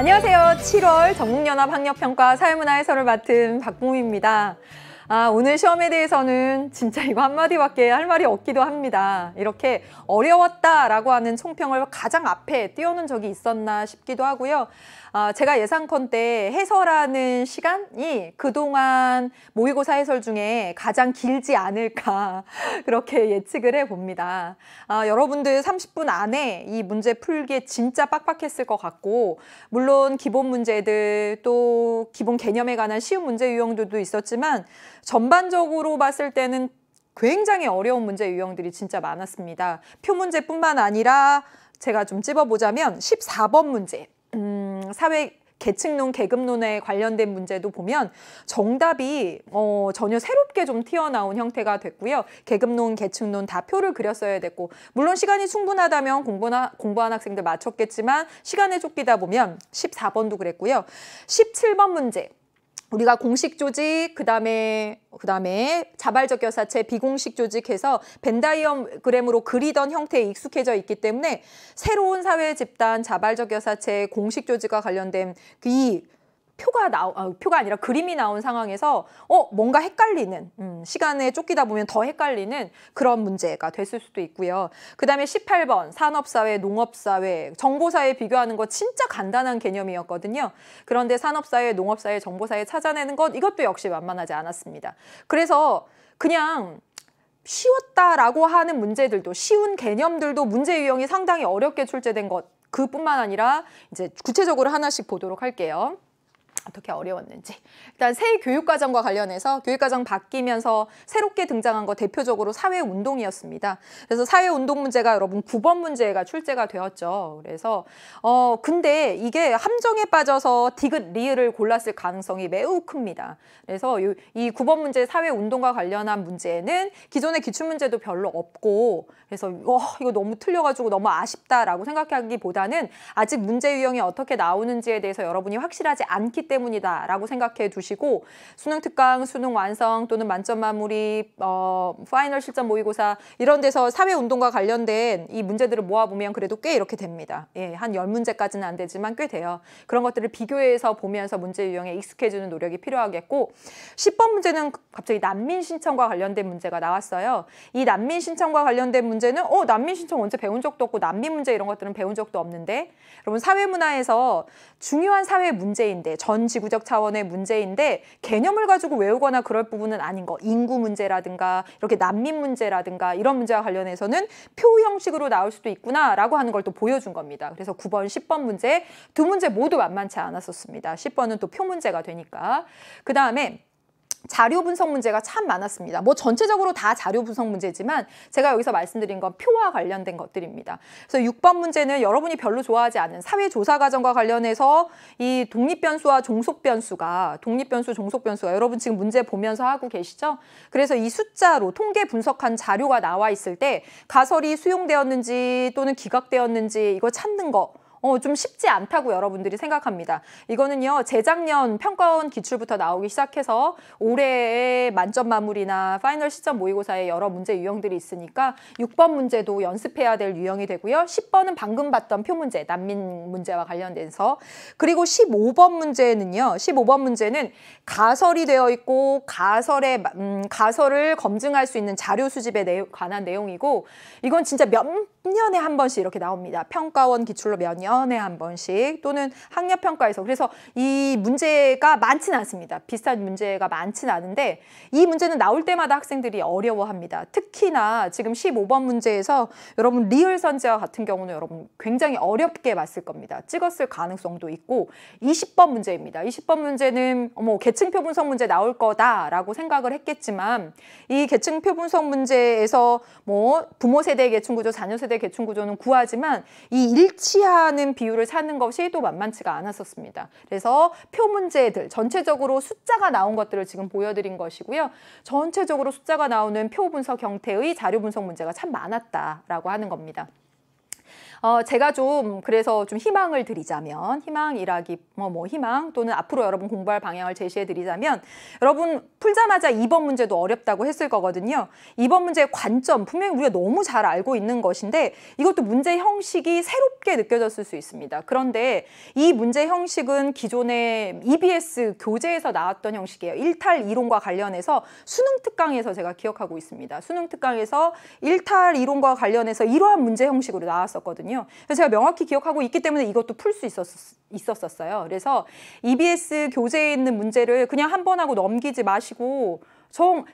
안녕하세요. 7월 전국연합학력평가 사회문화 해설을 맡은 박봉미입니다. 오늘 시험에 대해서는 진짜 이거 한마디밖에 할 말이 없기도 합니다. 이렇게 어려웠다라고 하는 총평을 가장 앞에 띄워놓은 적이 있었나 싶기도 하고요. 제가 예상컨대 해설하는 시간이 그동안 모의고사 해설 중에 가장 길지 않을까 그렇게 예측을 해봅니다. 여러분들 30분 안에 이 문제 풀기에 진짜 빡빡했을 것 같고, 물론 기본 문제들 또 기본 개념에 관한 쉬운 문제 유형들도 있었지만 전반적으로 봤을 때는 굉장히 어려운 문제 유형들이 진짜 많았습니다. 표 문제뿐만 아니라 제가 좀 찝어보자면 14번 문제, 사회 계층론, 계급론에 관련된 문제도 보면 정답이 전혀 새롭게 좀 튀어나온 형태가 됐고요. 계급론, 계층론 다 표를 그렸어야 됐고, 물론 시간이 충분하다면 공부한 학생들 맞췄겠지만 시간에 쫓기다 보면 14번도 그랬고요. 17번 문제. 우리가 공식 조직, 그다음에 자발적 교사체, 비공식 조직해서 벤다이어그램으로 그리던 형태에 익숙해져 있기 때문에 새로운 사회 집단, 자발적 교사체, 공식 조직과 관련된 이 표가 아니라 그림이 나온 상황에서 뭔가 헷갈리는, 시간에 쫓기다 보면 더 헷갈리는 그런 문제가 됐을 수도 있고요. 그 다음에 18번 산업사회, 농업사회, 정보사회 비교하는 거 진짜 간단한 개념이었거든요. 그런데 산업사회, 농업사회, 정보사회 찾아내는 것, 이것도 역시 만만하지 않았습니다. 그래서 그냥 쉬웠다라고 하는 문제들도, 쉬운 개념들도 문제 유형이 상당히 어렵게 출제된 것, 그뿐만 아니라 이제 구체적으로 하나씩 보도록 할게요. 어떻게 어려웠는지. 일단 새 교육과정과 관련해서 교육과정 바뀌면서 새롭게 등장한 거 대표적으로 사회운동이었습니다. 그래서 사회운동 문제가 여러분 9번 문제가 출제가 되었죠. 그래서 근데 이게 함정에 빠져서 디귿, 리을을 골랐을 가능성이 매우 큽니다. 그래서 이 9번 문제 사회운동과 관련한 문제는 기존의 기출문제도 별로 없고, 그래서 이거 너무 틀려가지고 너무 아쉽다라고 생각하기보다는 아직 문제 유형이 어떻게 나오는지에 대해서 여러분이 확실하지 않기 때문이다라고 생각해 두시고, 수능 특강, 수능 완성 또는 만점 마무리, 파이널 실전 모의고사 이런 데서 사회운동과 관련된 이 문제들을 모아보면 그래도 꽤 이렇게 됩니다. 예, 한 10문제까지는 안 되지만 꽤 돼요. 그런 것들을 비교해서 보면서 문제 유형에 익숙해지는 노력이 필요하겠고, 10번 문제는 갑자기 난민 신청과 관련된 문제가 나왔어요. 이 난민 신청과 관련된 문제는 난민 신청 언제 배운 적도 없고 난민 문제 이런 것들은 배운 적도 없는데, 여러분 사회문화에서 중요한 사회 문제인데, 전 지구적 차원의 문제인데 개념을 가지고 외우거나 그럴 부분은 아닌 거, 인구 문제라든가 이렇게 난민 문제라든가 이런 문제와 관련해서는 표 형식으로 나올 수도 있구나라고 하는 걸 또 보여준 겁니다. 그래서 9번, 10번 문제 두 문제 모두 만만치 않았었습니다. 10번은 또 표 문제가 되니까. 그 다음에 자료 분석 문제가 참 많았습니다. 뭐 전체적으로 다 자료 분석 문제지만 제가 여기서 말씀드린 건 표와 관련된 것들입니다. 그래서 6번 문제는 여러분이 별로 좋아하지 않는 사회조사 과정과 관련해서 이 독립변수와 종속변수가, 종속변수가 여러분 지금 문제 보면서 하고 계시죠? 그래서 이 숫자로 통계 분석한 자료가 나와 있을 때 가설이 수용되었는지 또는 기각되었는지 이거 찾는 거 좀 쉽지 않다고 여러분들이 생각합니다. 이거는요, 재작년 평가원 기출부터 나오기 시작해서 올해의 만점 마무리나 파이널 시점 모의고사에 여러 문제 유형들이 있으니까 6번 문제도 연습해야 될 유형이 되고요. 10번은 방금 봤던 표 문제, 난민 문제와 관련돼서. 그리고 15번 문제는요, 15번 문제는 가설이 되어 있고 가설을 검증할 수 있는 자료 수집에 관한 내용이고, 이건 진짜 몇 년에 한 번씩 이렇게 나옵니다. 평가원 기출로 몇 년에 한 번씩 또는 학력평가에서. 그래서 이 문제가 많지는 않습니다. 비슷한 문제가 많지는 않은데 이 문제는 나올 때마다 학생들이 어려워합니다. 특히나 지금 15번 문제에서 여러분 리을 선지와 같은 경우는 여러분 굉장히 어렵게 봤을 겁니다. 찍었을 가능성도 있고, 20번 문제입니다. 20번 문제는 계층표 분석 문제 나올 거다라고 생각을 했겠지만, 이 계층표 분석 문제에서 부모 세대 계층구조, 자녀 세대 계층구조는 구하지만 이 일치하는 비율을 찾는 것이 또 만만치가 않았었습니다. 그래서 표 문제들, 전체적으로 숫자가 나온 것들을 지금 보여드린 것이고요. 전체적으로 숫자가 나오는 표 분석 형태의 자료 분석 문제가 참 많았다라고 하는 겁니다. 제가 좀 그래서 좀 희망을 드리자면 희망이라기 희망 또는 앞으로 여러분 공부할 방향을 제시해 드리자면 여러분 풀자마자 2번 문제도 어렵다고 했을 거거든요. 2번 문제의 관점 분명히 우리가 너무 잘 알고 있는 것인데 이것도 문제 형식이 새롭게 느껴졌을 수 있습니다. 그런데 이 문제 형식은 기존의 EBS 교재에서 나왔던 형식이에요. 1탈 이론과 관련해서 수능 특강에서 제가 기억하고 있습니다. 수능 특강에서 1탈 이론과 관련해서 이러한 문제 형식으로 나왔었거든요. 그래서 제가 명확히 기억하고 있기 때문에 이것도 풀 수 있었어요. 그래서 EBS 교재에 있는 문제를 그냥 한 번 하고 넘기지 마시고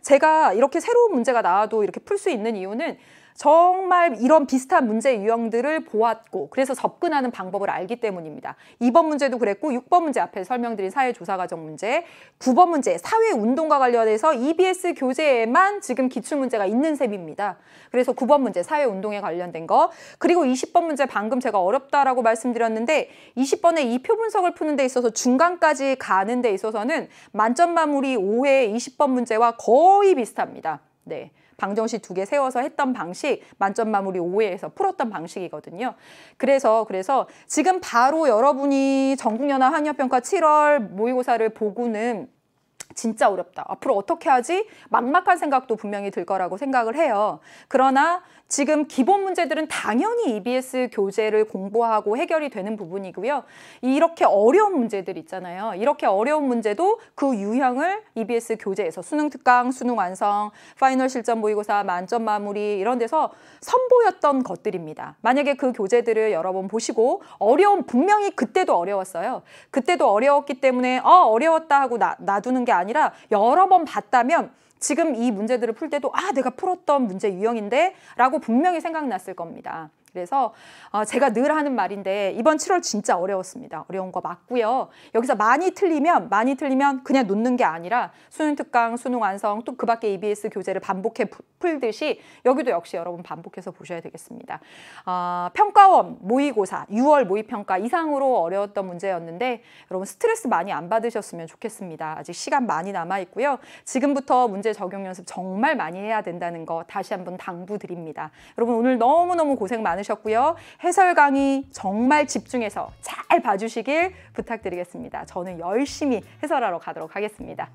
제가 이렇게 새로운 문제가 나와도 이렇게 풀 수 있는 이유는 정말 이런 비슷한 문제 유형들을 보았고 그래서 접근하는 방법을 알기 때문입니다. 2번 문제도 그랬고 6번 문제 앞에 설명드린 사회조사과정 문제, 9번 문제 사회운동과 관련해서 EBS 교재에만 지금 기출문제가 있는 셈입니다. 그래서 9번 문제 사회운동에 관련된 거, 그리고 20번 문제 방금 제가 어렵다라고 말씀드렸는데 20번에 이 표 분석을 푸는 데 있어서 중간까지 가는 데 있어서는 만점 마무리 5회 20번 문제와 거의 비슷합니다. 네. 방정식 2개 세워서 했던 방식 만점 마무리 5회에서 풀었던 방식이거든요. 그래서 지금 바로 여러분이 전국연합 학력평가 7월 모의고사를 보고는 진짜 어렵다. 앞으로 어떻게 하지? 막막한 생각도 분명히 들 거라고 생각을 해요. 그러나 지금 기본 문제들은 당연히 EBS 교재를 공부하고 해결이 되는 부분이고요. 이렇게 어려운 문제들 있잖아요. 이렇게 어려운 문제도 그 유형을 EBS 교재에서 수능 특강, 수능 완성, 파이널 실전 모의고사, 만점 마무리 이런 데서 선보였던 것들입니다. 만약에 그 교재들을 여러 번 보시고 분명히 그때도 어려웠어요. 그때도 어려웠기 때문에 어려웠다 하고 놔두는 게 아니라 여러 번 봤다면 지금 이 문제들을 풀 때도 내가 풀었던 문제 유형인데 라고 분명히 생각났을 겁니다. 그래서 제가 늘 하는 말인데 이번 7월 진짜 어려웠습니다. 어려운 거 맞고요. 여기서 많이 틀리면 그냥 놓는 게 아니라 수능 특강, 수능 완성 또 그 밖에 EBS 교재를 반복해 풀듯이 여기도 역시 여러분 반복해서 보셔야 되겠습니다. 평가원 모의고사 6월 모의평가 이상으로 어려웠던 문제였는데 여러분 스트레스 많이 안 받으셨으면 좋겠습니다. 아직 시간 많이 남아 있고요. 지금부터 문제 적용 연습 정말 많이 해야 된다는 거 다시 한번 당부드립니다. 여러분 오늘 너무너무 고생 많으셨고요. 해설 강의 정말 집중해서 잘 봐주시길 부탁드리겠습니다. 저는 열심히 해설하러 가도록 하겠습니다.